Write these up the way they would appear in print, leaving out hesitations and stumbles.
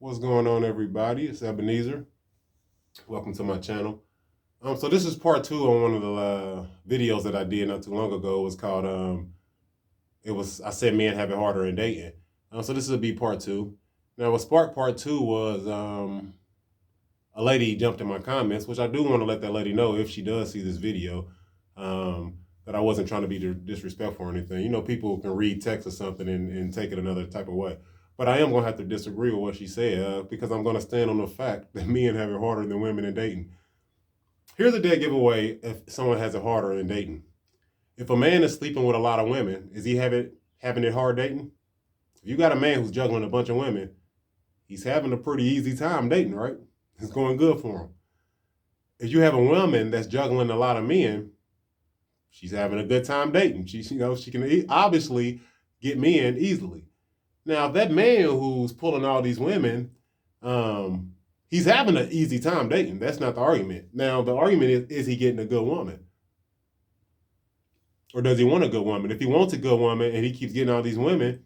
What's going on, everybody? It's Ebenezer. Welcome to my channel. So this is part two on one of the videos that I did not too long ago. It was called I said men have it harder in dating. So this will be part two. Now, what sparked part two was a lady jumped in my comments, which I do want to let that lady know if she does see this video, that I wasn't trying to be disrespectful or anything. You know, people can read text or something and take it another type of way. But I am going to have to disagree with what she said because I'm going to stand on the fact that men have it harder than women in dating. Here's a dead giveaway if someone has it harder in dating. If a man is sleeping with a lot of women, is he having it hard dating? If you got a man who's juggling a bunch of women, he's having a pretty easy time dating, right? It's going good for him. If you have a woman that's juggling a lot of men, she's having a good time dating. She can obviously get men easily. Now, if that man who's pulling all these women, he's having an easy time dating. That's not the argument. Now, the argument is he getting a good woman? Or does he want a good woman? If he wants a good woman and he keeps getting all these women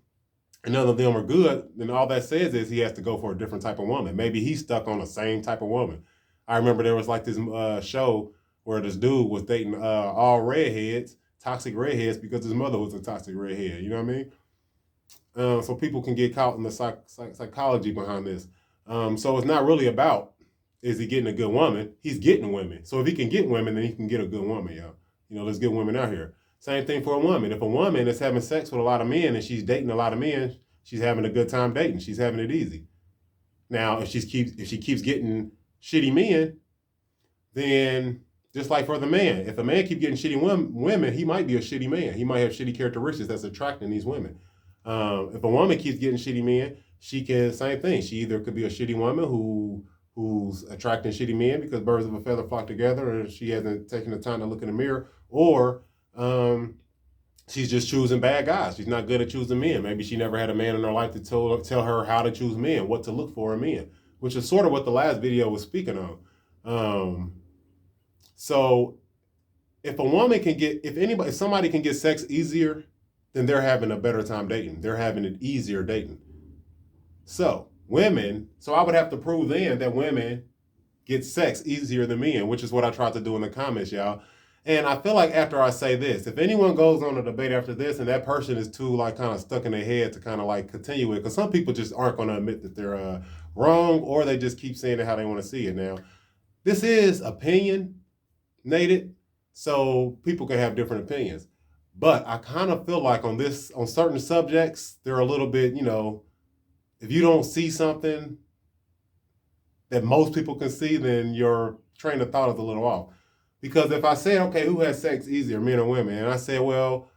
and none of them are good, then all that says is he has to go for a different type of woman. Maybe he's stuck on the same type of woman. I remember there was like this show where this dude was dating all redheads, toxic redheads, because his mother was a toxic redhead. You know what I mean? So people can get caught in the psychology behind this. So it's not really about is he getting a good woman? He's getting women. So if he can get women, then he can get a good woman, y'all. You know, let's get women out here. Same thing for a woman. If a woman is having sex with a lot of men and she's dating a lot of men, she's having a good time dating. She's having it easy. Now, if she keeps getting shitty men, then just like for the man, if a man keep getting shitty women, he might be a shitty man. He might have shitty characteristics that's attracting these women. If a woman keeps getting shitty men, she can same thing. She either could be a shitty woman who's attracting shitty men because birds of a feather flock together, and she hasn't taken the time to look in the mirror, or she's just choosing bad guys. She's not good at choosing men. Maybe she never had a man in her life to tell her how to choose men, what to look for in men, which is sort of what the last video was speaking on. So if somebody can get sex easier, then they're having a better time dating. They're having it easier dating. So I would have to prove then that women get sex easier than men, which is what I tried to do in the comments, y'all. And I feel like after I say this, if anyone goes on a debate after this and that person is too like kind of stuck in their head to kind of like continue it, because some people just aren't going to admit that they're wrong, or they just keep saying it how they want to see it. Now, this is opinionated, so people can have different opinions. But I kind of feel like on certain subjects, they're a little bit, if you don't see something that most people can see, then your train of thought is a little off. Because if I say, okay, who has sex easier, men or women? And I say, well,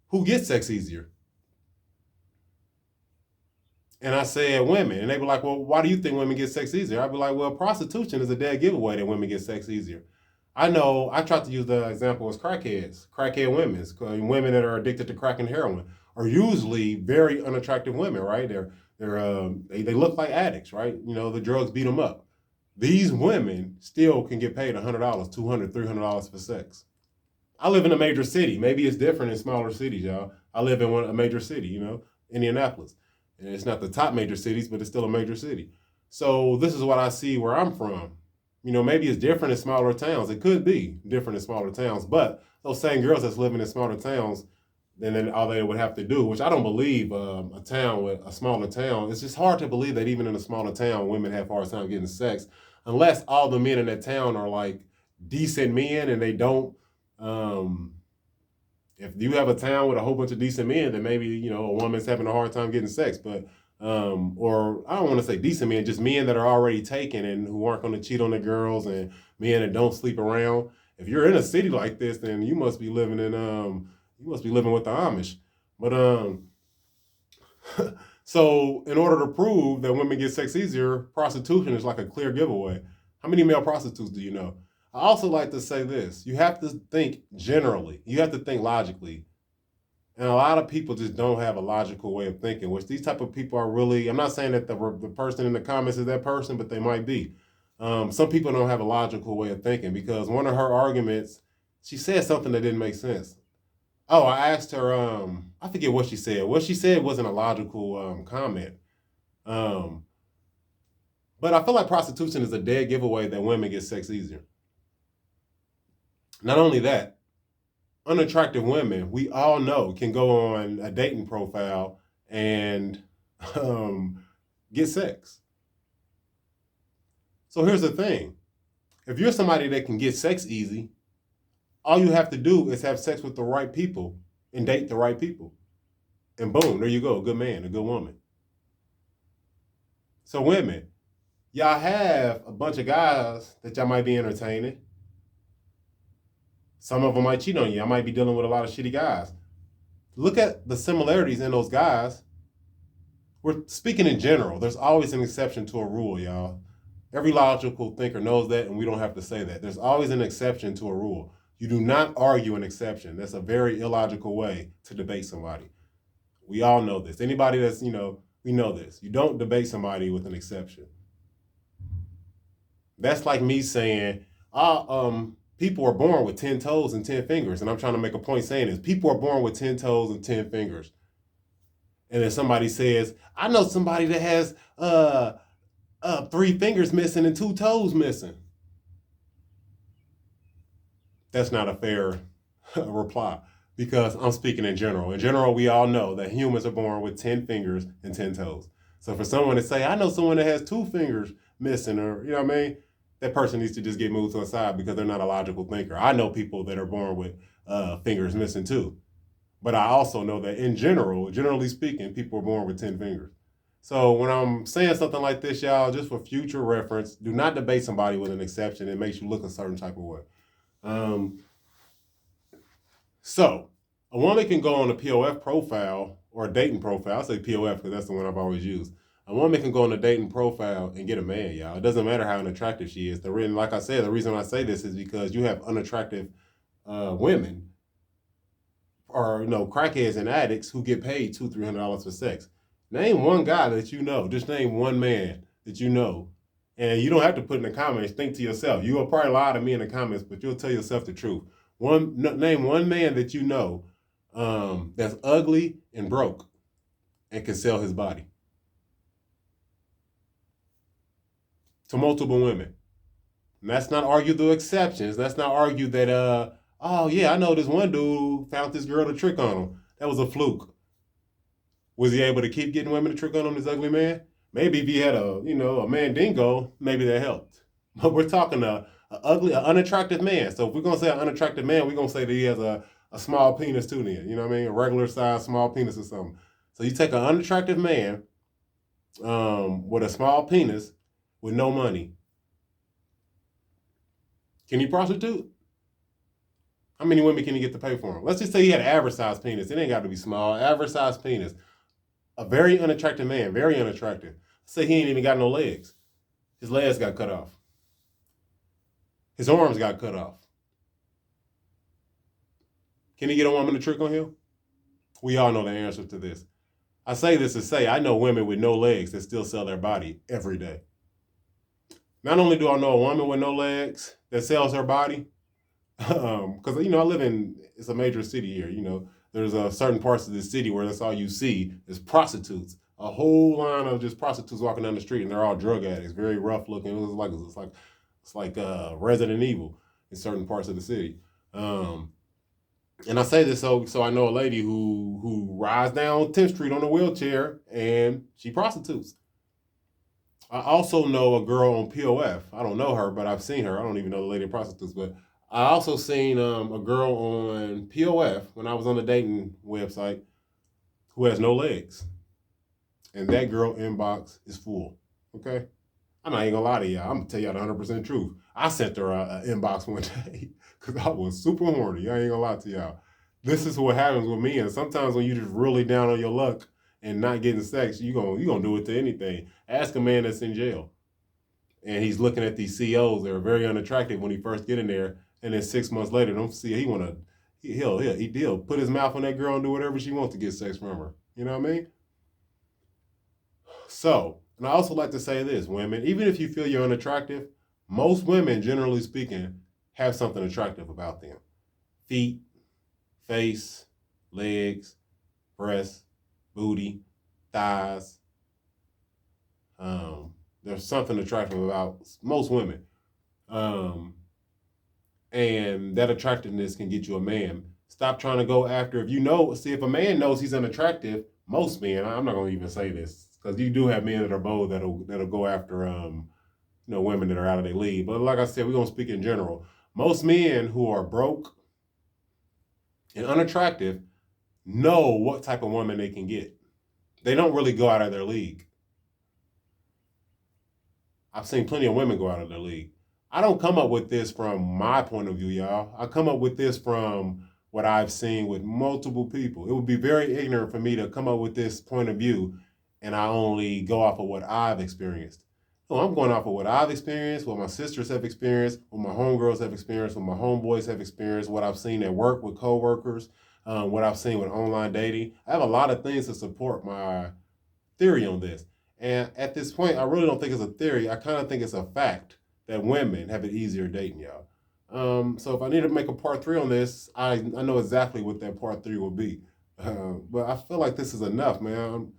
who gets sex easier? And I said women. And they were like, well, why do you think women get sex easier? I'd be like, well, prostitution is a dead giveaway that women get sex easier. I know I tried to use the example as crackhead women that are addicted to crack and heroin are usually very unattractive women, right? They look like addicts, right? You know, the drugs beat them up. These women still can get paid $100, $200, $300 for sex. I live in a major city. Maybe it's different in smaller cities, y'all. I live in a major city, Indianapolis. And it's not the top major cities, but it's still a major city. So this is what I see where I'm from. Maybe it's different in smaller towns. It could be different in smaller towns, but those same girls that's living in smaller towns, then all they would have to do, which I don't believe a smaller town, it's just hard to believe that even in a smaller town, women have a hard time getting sex, unless all the men in that town are like decent men and they don't, if you have a town with a whole bunch of decent men, then maybe, a woman's having a hard time getting sex, but or I don't want to say decent men, just men that are already taken and who aren't going to cheat on the girls, and men that don't sleep around. If you're in a city like this, then you must be living with the Amish. But so in order to prove that women get sex easier, prostitution is like a clear giveaway. How many male prostitutes do you know? I also like to say this: you have to think generally. You have to think logically. And a lot of people just don't have a logical way of thinking, which these type of people are really, I'm not saying that the person in the comments is that person, but they might be. Some people don't have a logical way of thinking, because one of her arguments, she said something that didn't make sense. Oh, I asked her, I forget what she said. What she said wasn't a logical comment. Um, But I feel like prostitution is a dead giveaway that women get sex easier. Not only that, unattractive women, we all know, can go on a dating profile and um, get sex. So here's the thing. If you're somebody that can get sex easy, all you have to do is have sex with the right people and date the right people. And boom, there you go, a good man, a good woman. So women, y'all have a bunch of guys that y'all might be entertaining. Some of them might cheat on you. I might be dealing with a lot of shitty guys. Look at the similarities in those guys. We're speaking in general. There's always an exception to a rule, y'all. Every logical thinker knows that, and we don't have to say that. There's always an exception to a rule. You do not argue an exception. That's a very illogical way to debate somebody. We all know this. Anybody that's, we know this. You don't debate somebody with an exception. That's like me saying, people are born with 10 toes and 10 fingers. And I'm trying to make a point saying this. People are born with 10 toes and 10 fingers. And then somebody says, I know somebody that has 3 fingers missing and 2 toes missing. That's not a fair reply, because I'm speaking in general. In general, we all know that humans are born with 10 fingers and 10 toes. So for someone to say, I know someone that has 2 fingers missing, or, you know what I mean? That person needs to just get moved to the side because they're not a logical thinker. I know people that are born with fingers missing too. But I also know that in general, generally speaking, people are born with 10 fingers. So when I'm saying something like this, y'all, just for future reference, do not debate somebody with an exception. It makes you look a certain type of way. So a woman can go on a POF profile or a dating profile. I say POF because that's the one I've always used. A woman can go on a dating profile and get a man, y'all. It doesn't matter how unattractive she is. Like I said, the reason I say this is because you have unattractive women, or crackheads and addicts who get paid $200-$300 for sex. Name one guy that you know. Just name one man that you know. And you don't have to put in the comments. Think to yourself. You will probably lie to me in the comments, but you'll tell yourself the truth. Name one man that you know that's ugly and broke and can sell his body to multiple women. And let's not argue the exceptions. Let's not argue that, oh yeah, I know this one dude found this girl to trick on him. That was a fluke. Was he able to keep getting women to trick on him, this ugly man? Maybe if he had a mandingo, maybe that helped. But we're talking an unattractive man. So if we're gonna say an unattractive man, we're gonna say that he has a small penis too. Then a regular size small penis or something. So you take an unattractive man with a small penis with no money. Can he prostitute? How many women can he get to pay for him? Let's just say he had an average size penis. It ain't got to be small. Average size penis. A very unattractive man, very unattractive. Say he ain't even got no legs. His legs got cut off. His arms got cut off. Can he get a woman to trick on him? We all know the answer to this. I say this to say I know women with no legs that still sell their body every day. Not only do I know a woman with no legs that sells her body, because I live it's a major city here. There's certain parts of the city where that's all you see is prostitutes. A whole line of just prostitutes walking down the street, and they're all drug addicts. Very rough looking. It's like Resident Evil in certain parts of the city. And I say this so I know a lady who rides down 10th Street on a wheelchair and she prostitutes. I also know a girl on POF. I don't know her, but I've seen her. I don't even know the lady in prostitutes, but I also seen a girl on POF when I was on the dating website who has no legs. And that girl inbox is full. Okay? I'm not even gonna lie to y'all. I'm gonna tell y'all the 100% truth. I sent her an inbox one day because I was super horny. I ain't gonna lie to y'all. This is what happens with me. And sometimes when you just really down on your luck and not getting sex, you gonna do it to anything. Ask a man that's in jail. And he's looking at these COs that are very unattractive when he first get in there. And then 6 months later, don't see he'll put his mouth on that girl and do whatever she wants to get sex from her. You know what I mean? So, and I also like to say this, women, even if you feel you're unattractive, most women, generally speaking, have something attractive about them. Feet, face, legs, breasts, booty, thighs, There's something attractive about most women. Um, and that attractiveness can get you a man. Stop trying to go after, if you know, see, if a man knows he's unattractive, most men, I'm not going to even say this, because you do have men that are bold that'll go after, women that are out of their league. But like I said, we're going to speak in general. Most men who are broke and unattractive know what type of woman they can get. They don't really go out of their league. I've seen plenty of women go out of their league. I don't come up with this from my point of view, y'all. I come up with this from what I've seen with multiple people. It would be very ignorant for me to come up with this point of view and I only go off of what I've experienced. No, I'm going off of what I've experienced, what my sisters have experienced, what my homegirls have experienced, what my homeboys have experienced, what I've seen at work with coworkers, what I've seen with online dating. I have a lot of things to support my theory on this. And at this point, I really don't think it's a theory. I kind of think it's a fact that women have it easier dating y'all. So if I need to make a part three on this, I know exactly what that part three will be. But I feel like this is enough, man.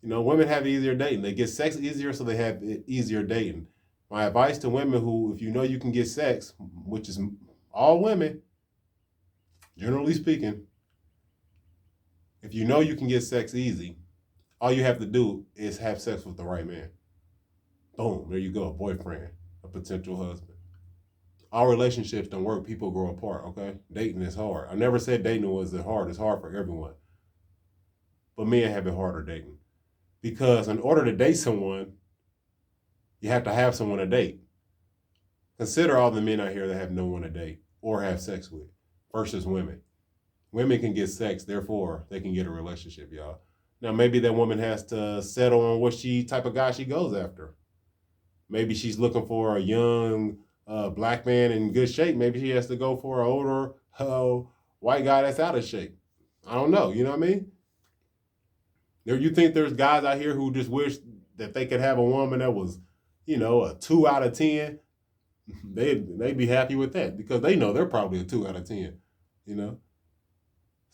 Women have easier dating. They get sex easier, so they have it easier dating. My advice to women who, if you know you can get sex, which is all women, generally speaking, if you know you can get sex easy, all you have to do is have sex with the right man. Boom, there you go, a boyfriend, a potential husband. All relationships don't work. People grow apart, okay? Dating is hard. I never said dating wasn't hard. It's hard for everyone. But men have it harder dating. Because in order to date someone, you have to have someone to date. Consider all the men out here that have no one to date or have sex with versus women. Women can get sex, therefore they can get a relationship, y'all. Now maybe that woman has to settle on what type of guy she goes after. Maybe she's looking for a young black man in good shape. Maybe she has to go for an older white guy that's out of shape. I don't know. You know what I mean? You think there's guys out here who just wish that they could have a woman that was, a 2 out of 10? They'd be happy with that because they know they're probably a 2 out of 10, you know?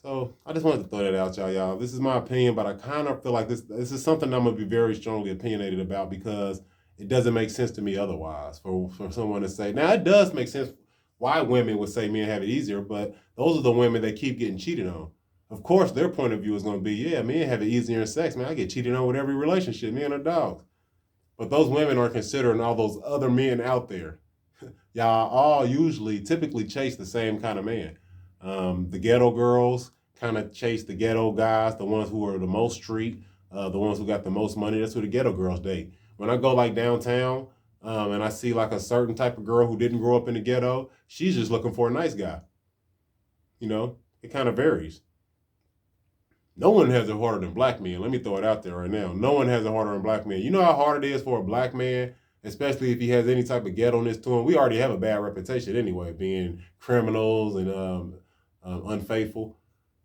So I just wanted to throw that out, y'all. This is my opinion, but I kind of feel like this is something I'm going to be very strongly opinionated about because it doesn't make sense to me otherwise for someone to say. Now, it does make sense why women would say men have it easier, but those are the women that keep getting cheated on. Of course, their point of view is going to be, yeah, men have it easier in sex. Man, I get cheated on with every relationship, men are dogs. But those women are considering all those other men out there. Y'all all typically chase the same kind of man. The ghetto girls kind of chase the ghetto guys, the ones who are the most street, the ones who got the most money. That's who the ghetto girls date. When I go like downtown and I see like a certain type of girl who didn't grow up in the ghetto, she's just looking for a nice guy. It kind of varies. No one has it harder than black men. Let me throw it out there right now. No one has it harder than black men. You know how hard it is for a black man, especially if he has any type of ghetto-ness to him. We already have a bad reputation anyway, being criminals and unfaithful.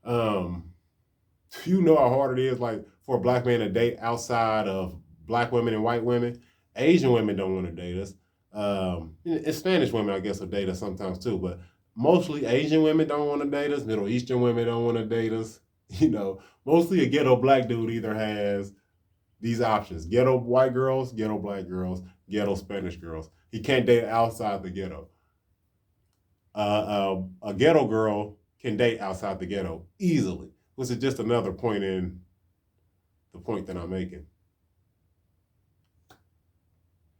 You know how hard it is, like for a black man to date outside of black women and white women. Asian women don't want to date us. And Spanish women, I guess, will date us sometimes too, but mostly Asian women don't want to date us. Middle Eastern women don't want to date us. Mostly a ghetto black dude either has these options: ghetto white girls, ghetto black girls, ghetto Spanish girls. He can't date outside the ghetto. A ghetto girl can date outside the ghetto easily, which is just another point in the point that I'm making.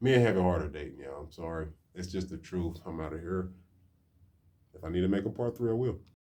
Men have it harder dating, y'all. I'm sorry. It's just the truth. I'm out of here. If I need to make a part three, I will.